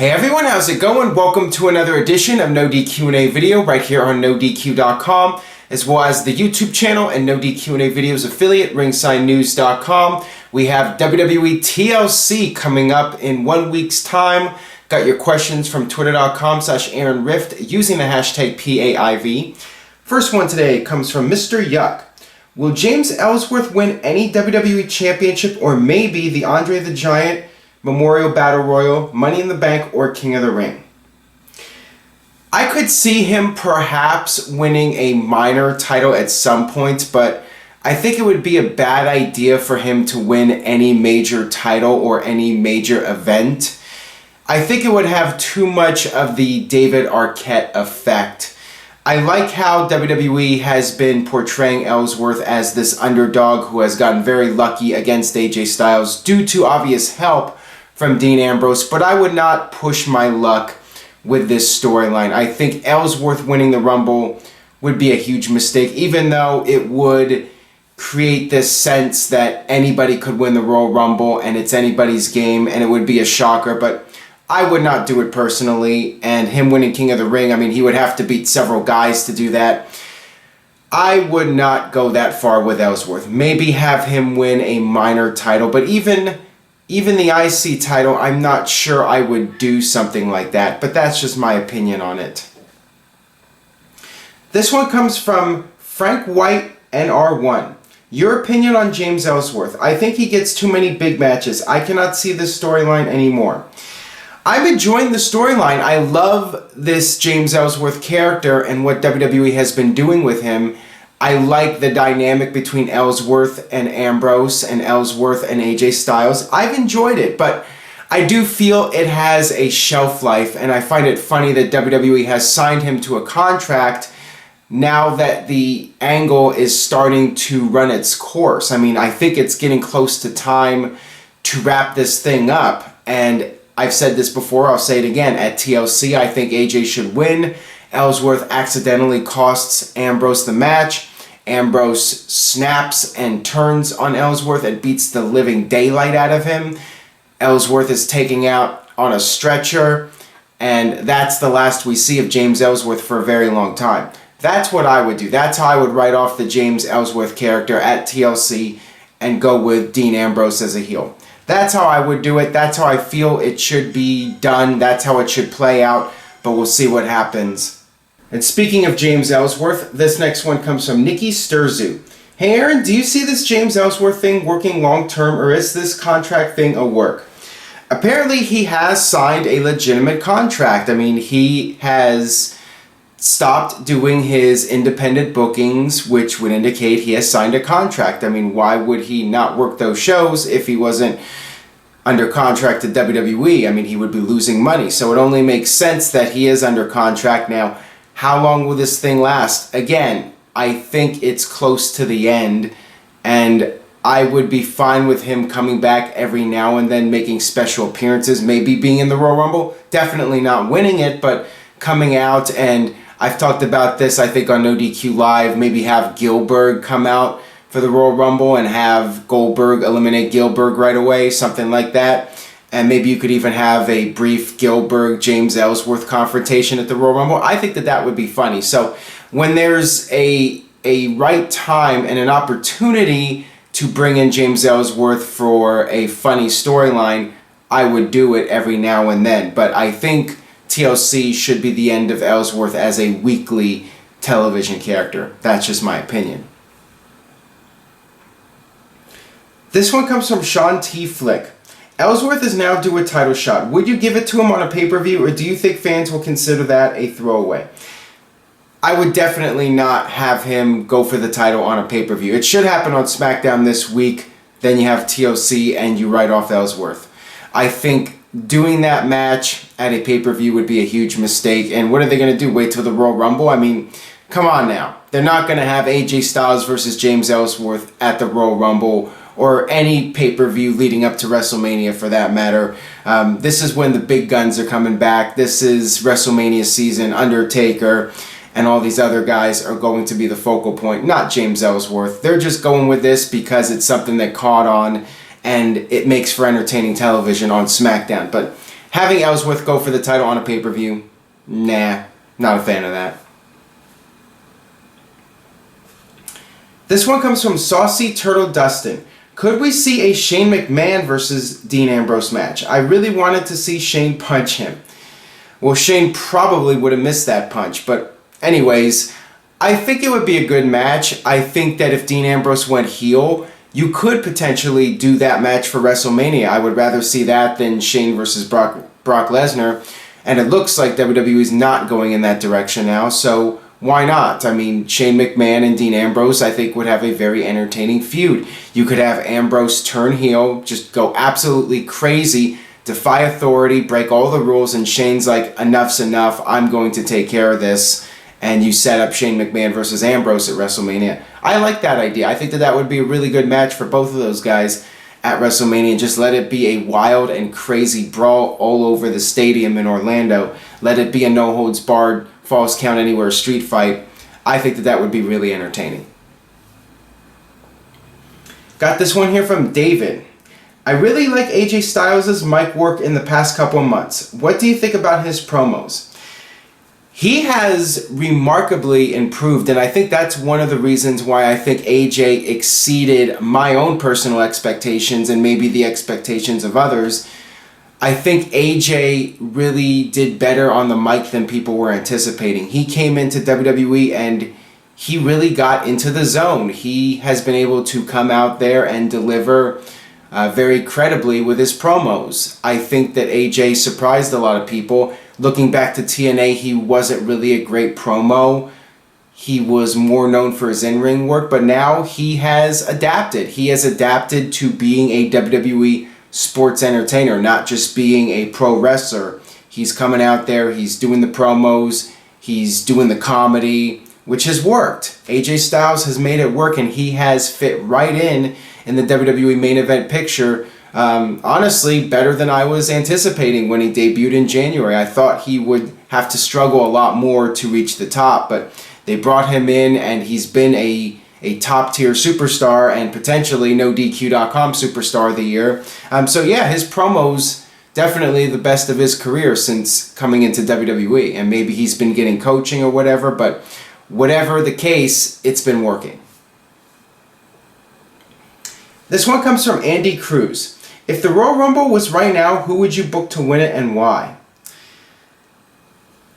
Hey everyone, how's it going? Welcome to another edition of NoDQ&A video right here on NoDQ.com, as well as the YouTube channel and NoDQ&A videos affiliate, ringsidenews.com. We have WWE TLC coming up in 1 week's time. Got your questions from twitter.com/AaronRift using the hashtag PAIV. First one today comes from Mr. Yuck. Will James Ellsworth win any WWE Championship or maybe the Andre the Giant Memorial Battle Royal, Money in the Bank, or King of the Ring? I could see him perhaps winning a minor title at some point, but I think it would be a bad idea for him to win any major title or any major event. I think it would have too much of the David Arquette effect. I like how WWE has been portraying Ellsworth as this underdog who has gotten very lucky against AJ Styles due to obvious help from Dean Ambrose, but I would not push my luck with this storyline. I think Ellsworth winning the Rumble would be a huge mistake, even though it would create this sense that anybody could win the Royal Rumble and it's anybody's game and it would be a shocker, but I would not do it personally. And him winning King of the Ring, I mean, he would have to beat several guys to do that. I would not go that far with Ellsworth. Maybe have him win a minor title, but even the IC title, I'm not sure I would do something like that, but that's just my opinion on it. This one comes from Frank White NR1. Your opinion on James Ellsworth? I think he gets too many big matches. I cannot see this storyline anymore. I'm enjoying the storyline. I love this James Ellsworth character and what WWE has been doing with him. I like the dynamic between Ellsworth and Ambrose and Ellsworth and AJ Styles. I've enjoyed it, but I do feel it has a shelf life, and I find it funny that WWE has signed him to a contract now that the angle is starting to run its course. I mean, I think it's getting close to time to wrap this thing up, and I've said this before, I'll say it again. At TLC, I think AJ should win. Ellsworth accidentally costs Ambrose the match. Ambrose snaps and turns on Ellsworth and beats the living daylight out of him. Ellsworth is taken out on a stretcher, and that's the last we see of James Ellsworth for a very long time. That's what I would do. That's how I would write off the James Ellsworth character at TLC and go with Dean Ambrose as a heel. That's how I would do it. That's how I feel it should be done. That's how it should play out, but we'll see what happens. And speaking of James Ellsworth, this next one comes from Nikki Sturzu. Hey Aaron, do you see this James Ellsworth thing working long term, or is this contract thing a work? Apparently he has signed a legitimate contract. I mean, he has stopped doing his independent bookings, which would indicate he has signed a contract. I mean, why would he not work those shows if he wasn't under contract to WWE? I mean, he would be losing money. So it only makes sense that he is under contract now. How long will this thing last? Again, I think it's close to the end, and I would be fine with him coming back every now and then, making special appearances, maybe being in the Royal Rumble, definitely not winning it, but coming out. And I've talked about this, I think, on NoDQ Live, maybe have Goldberg come out for the Royal Rumble and have Goldberg eliminate Goldberg right away, something like that. And maybe you could even have a brief Goldberg-James Ellsworth confrontation at the Royal Rumble. I think that that would be funny. So when there's a right time and an opportunity to bring in James Ellsworth for a funny storyline, I would do it every now and then. But I think TLC should be the end of Ellsworth as a weekly television character. That's just my opinion. This one comes from Sean T. Flick. Ellsworth is now due a title shot. Would you give it to him on a pay-per-view, or do you think fans will consider that a throwaway? I would definitely not have him go for the title on a pay-per-view. It should happen on SmackDown this week. Then you have TLC and you write off Ellsworth. I think doing that match at a pay-per-view would be a huge mistake. And what are they going to do? Wait till the Royal Rumble? I mean, come on now. They're not going to have AJ Styles versus James Ellsworth at the Royal Rumble, or any pay-per-view leading up to Wrestlemania for that matter. This is when the big guns are coming back. This is WrestleMania season. Undertaker and all these other guys are going to be the focal point, not James Ellsworth. They're just going with this because it's something that caught on and it makes for entertaining television on SmackDown. But Having Ellsworth go for the title on a pay-per-view, nah, not a fan of that. This one comes from Saucy Turtle Dustin. Could we see a Shane McMahon versus Dean Ambrose match? I really wanted to see Shane punch him. Well, Shane probably would have missed that punch, but anyways, I think it would be a good match. I think that if Dean Ambrose went heel, you could potentially do that match for WrestleMania. I would rather see that than Shane versus Brock Lesnar, and it looks like WWE is not going in that direction now, so why not? I mean, Shane McMahon and Dean Ambrose, I think, would have a very entertaining feud. You could have Ambrose turn heel, just go absolutely crazy, defy authority, break all the rules, and Shane's like, enough's enough, I'm going to take care of this, and you set up Shane McMahon versus Ambrose at WrestleMania. I like that idea. I think that would be a really good match for both of those guys at WrestleMania. Just let it be a wild and crazy brawl all over the stadium in Orlando. Let it be a no-holds-barred Falls Count Anywhere street fight. I think that would be really entertaining. Got this one here from David. I really like AJ Styles' mic work in the past couple of months. What do you think about his promos? He has remarkably improved, and I think that's one of the reasons why I think AJ exceeded my own personal expectations and maybe the expectations of others. I think AJ really did better on the mic than people were anticipating. He came into WWE and he really got into the zone. He has been able to come out there and deliver very credibly with his promos. I think that AJ surprised a lot of people. Looking back to TNA, he wasn't really a great promo. He was more known for his in-ring work, but now he has adapted. He has adapted to being a WWE sports entertainer, not just being a pro wrestler. He's coming out there, he's doing the promos, he's doing the comedy, which has worked. AJ Styles has made it work, and he has fit right in the WWE main event picture. Honestly, better than I was anticipating when he debuted in January. I thought he would have to struggle a lot more to reach the top, but they brought him in, and he's been a top-tier superstar and potentially NoDQ.com Superstar of the Year. So yeah, his promos definitely the best of his career since coming into WWE. And maybe he's been getting coaching or whatever, but whatever the case, it's been working. This one comes from Andy Cruz. If the Royal Rumble was right now, who would you book to win it and why?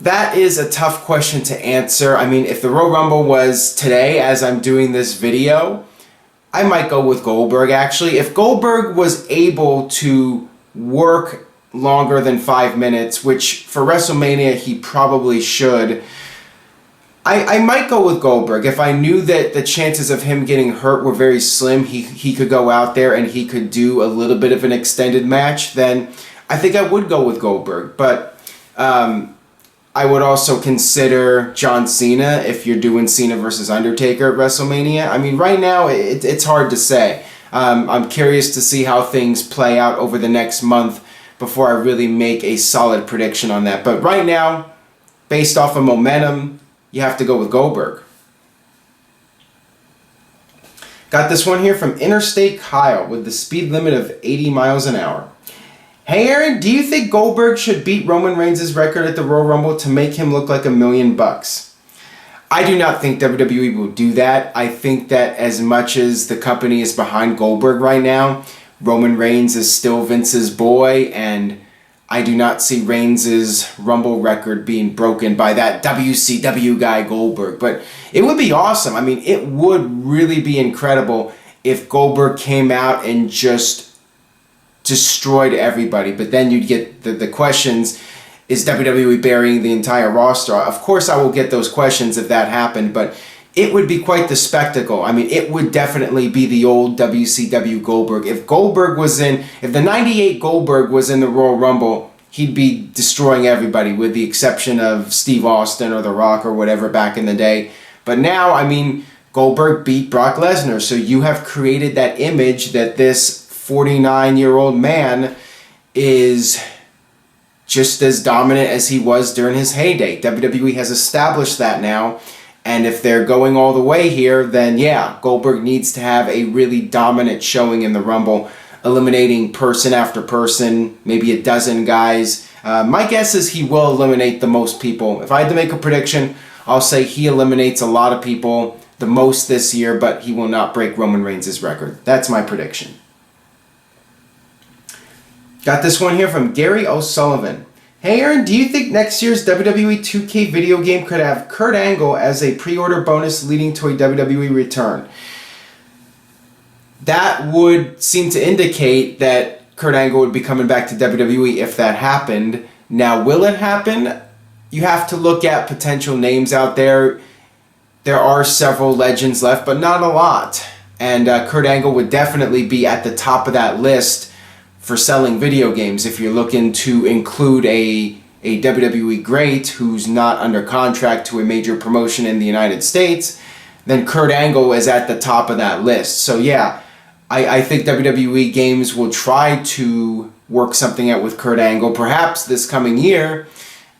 That is a tough question to answer. I mean, if the Royal Rumble was today, as I'm doing this video, I might go with Goldberg, actually. If Goldberg was able to work longer than 5 minutes, which for WrestleMania he probably should, I might go with Goldberg. If I knew that the chances of him getting hurt were very slim, he could go out there and he could do a little bit of an extended match, then I think I would go with Goldberg. But I would also consider John Cena if you're doing Cena versus Undertaker at WrestleMania. I mean, right now, it's hard to say. I'm curious to see how things play out over the next month before I really make a solid prediction on that. But right now, based off of momentum, you have to go with Goldberg. Got this one here from Interstate Kyle with the speed limit of 80 miles an hour. Hey Aaron, do you think Goldberg should beat Roman Reigns' record at the Royal Rumble to make him look like $1 million? I do not think WWE will do that. I think that as much as the company is behind Goldberg right now, Roman Reigns is still Vince's boy, and I do not see Reigns' Rumble record being broken by that WCW guy Goldberg. But it would be awesome. I mean, it would really be incredible if Goldberg came out and just destroyed everybody. But then you'd get the questions, is WWE burying the entire roster? Of course I will get those questions if that happened, but it would be quite the spectacle. I mean, it would definitely be the old WCW Goldberg. If the 98 Goldberg was in the Royal Rumble, he'd be destroying everybody with the exception of Steve Austin or The Rock or whatever back in the day. But now, I mean, Goldberg beat Brock Lesnar, so you have created that image that this 49-year-old man is just as dominant as he was during his heyday. WWE has established that now, and if they're going all the way here, then yeah, Goldberg needs to have a really dominant showing in the Rumble, eliminating person after person, maybe a dozen guys. My guess is he will eliminate the most people. If I had to make a prediction, I'll say he eliminates a lot of people, the most this year, but he will not break Roman Reigns' record. That's my prediction. Got this one here from Gary O'Sullivan. Hey Aaron, do you think next year's WWE 2K video game could have Kurt Angle as a pre-order bonus leading to a WWE return? That would seem to indicate that Kurt Angle would be coming back to WWE if that happened. Now, will it happen? You have to look at potential names out there. There are several legends left, but not a lot. And Kurt Angle would definitely be at the top of that list for selling video games. If you're looking to include a WWE great who's not under contract to a major promotion in the United States, then Kurt Angle is at the top of that list. So yeah, I think WWE games will try to work something out with Kurt Angle, perhaps this coming year.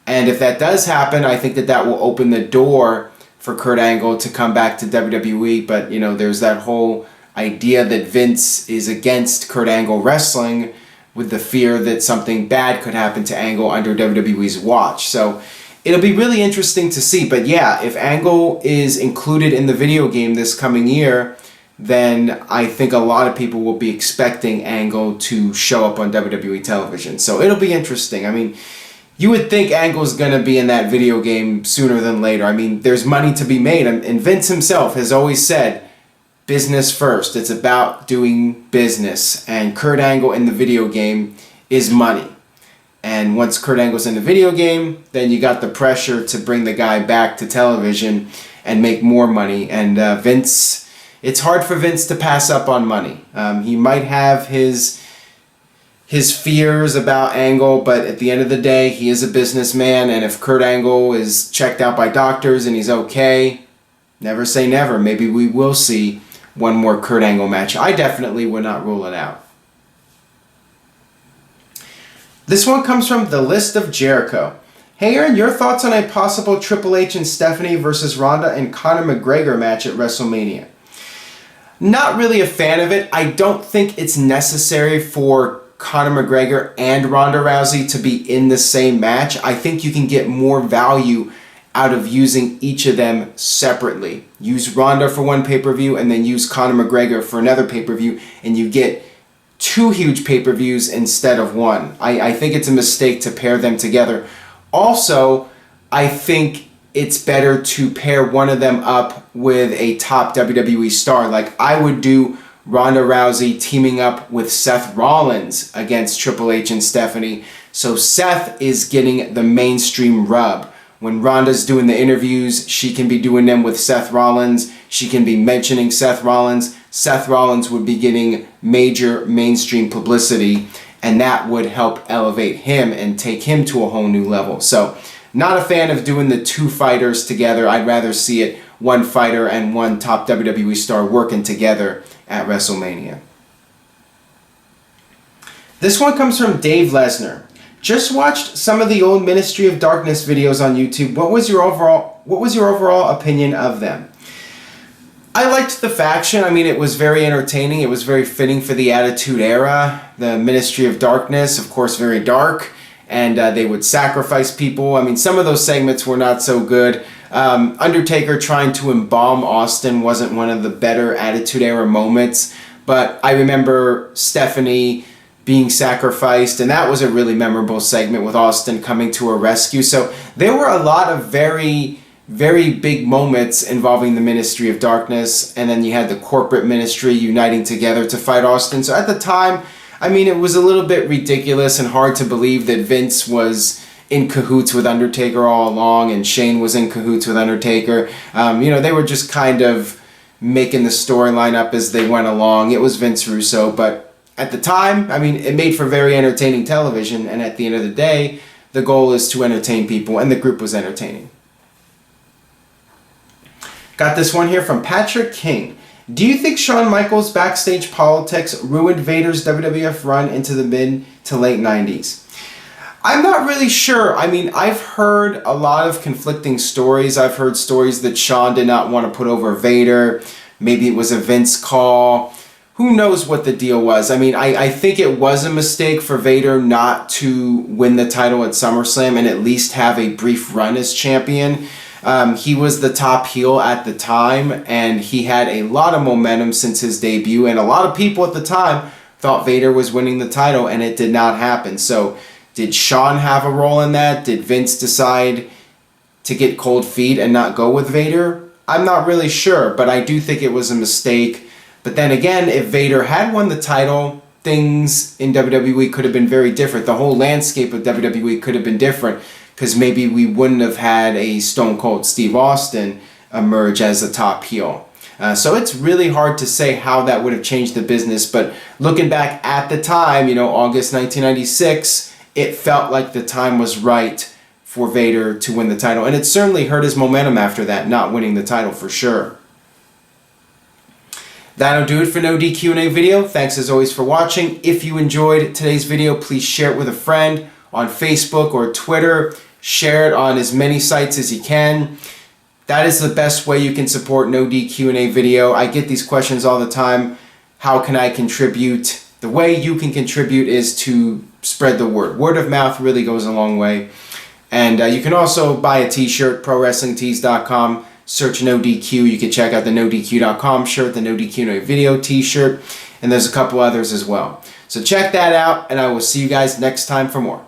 And if that does happen, I think that will open the door for Kurt Angle to come back to WWE. But, you know, there's that whole idea that Vince is against Kurt Angle wrestling with the fear that something bad could happen to Angle under WWE's watch. So it'll be really interesting to see. But yeah, if Angle is included in the video game this coming year, then I think a lot of people will be expecting Angle to show up on WWE television. So it'll be interesting. I mean, you would think Angle's going to be in that video game sooner than later. I mean, there's money to be made. And Vince himself has always said, business first. It's about doing business. And Kurt Angle in the video game is money. And once Kurt Angle's in the video game, then you got the pressure to bring the guy back to television and make more money. And Vince, it's hard for Vince to pass up on money. He might have his fears about Angle, but at the end of the day, he is a businessman. And if Kurt Angle is checked out by doctors and he's okay, never say never. Maybe we will see one more Kurt Angle match. I definitely would not rule it out. This one comes from The List of Jericho. Hey Aaron, your thoughts on a possible Triple H and Stephanie versus Ronda and Conor McGregor match at WrestleMania? Not really a fan of it. I don't think it's necessary for Conor McGregor and Ronda Rousey to be in the same match. I think you can get more value out of using each of them separately. Use Ronda for one pay-per-view and then use Conor McGregor for another pay-per-view, and you get two huge pay-per-views instead of one. I think it's a mistake to pair them together. Also, I think it's better to pair one of them up with a top WWE star. Like I would do Ronda Rousey teaming up with Seth Rollins against Triple H and Stephanie. So Seth is getting the mainstream rub. When Ronda's doing the interviews, she can be doing them with Seth Rollins. She can be mentioning Seth Rollins. Seth Rollins would be getting major mainstream publicity, and that would help elevate him and take him to a whole new level. So, not a fan of doing the two fighters together. I'd rather see it one fighter and one top WWE star working together at WrestleMania. This one comes from Dave Lesnar. Just watched some of the old Ministry of Darkness videos on YouTube. What was your overall opinion of them? I liked the faction. I mean, it was very entertaining. It was very fitting for the Attitude Era. The Ministry of Darkness, of course, very dark. And they would sacrifice people. I mean, some of those segments were not so good. Undertaker trying to embalm Austin wasn't one of the better Attitude Era moments. But I remember Stephanie being sacrificed, and that was a really memorable segment with Austin coming to her rescue. So there were a lot of very, very big moments involving the Ministry of Darkness, and then you had the corporate ministry uniting together to fight Austin. So at the time, I mean, it was a little bit ridiculous and hard to believe that Vince was in cahoots with Undertaker all along, and Shane was in cahoots with Undertaker. They were just kind of making the storyline up as they went along. It was Vince Russo, but at the time, I mean, it made for very entertaining television, and at the end of the day, the goal is to entertain people, and the group was entertaining. Got this one here from Patrick King. Do you think Shawn Michaels' backstage politics ruined Vader's WWF run into the mid to late 90s? I'm not really sure. I mean, I've heard a lot of conflicting stories. I've heard stories that Shawn did not want to put over Vader. Maybe it was a Vince call. who knows what the deal was. I mean, I think it was a mistake for Vader not to win the title at SummerSlam and at least have a brief run as champion. He was the top heel at the time, and he had a lot of momentum since his debut, and a lot of people at the time thought Vader was winning the title, and it did not happen. So did Shawn have a role in that? Did Vince decide to get cold feet and not go with Vader? I'm not really sure, but I do think it was a mistake. But then again, if Vader had won the title, things in WWE could have been very different. The whole landscape of WWE could have been different, because maybe we wouldn't have had a Stone Cold Steve Austin emerge as a top heel. So it's really hard to say how that would have changed the business, but looking back at the time, August 1996, it felt like the time was right for Vader to win the title, and it certainly hurt his momentum after that, not winning the title for sure. That'll do it for No DQ&A video. Thanks as always for watching. If you enjoyed today's video, please share it with a friend on Facebook or Twitter. Share it on as many sites as you can. That is the best way you can support No DQ&A video. I get these questions all the time. How can I contribute? The way you can contribute is to spread the word. Word of mouth really goes a long way. And you can also buy a t-shirt, ProWrestlingTees.com. Search No DQ. You can check out the NoDQ.com shirt, the No DQ&A video t-shirt, and there's a couple others as well. So check that out, and I will see you guys next time for more.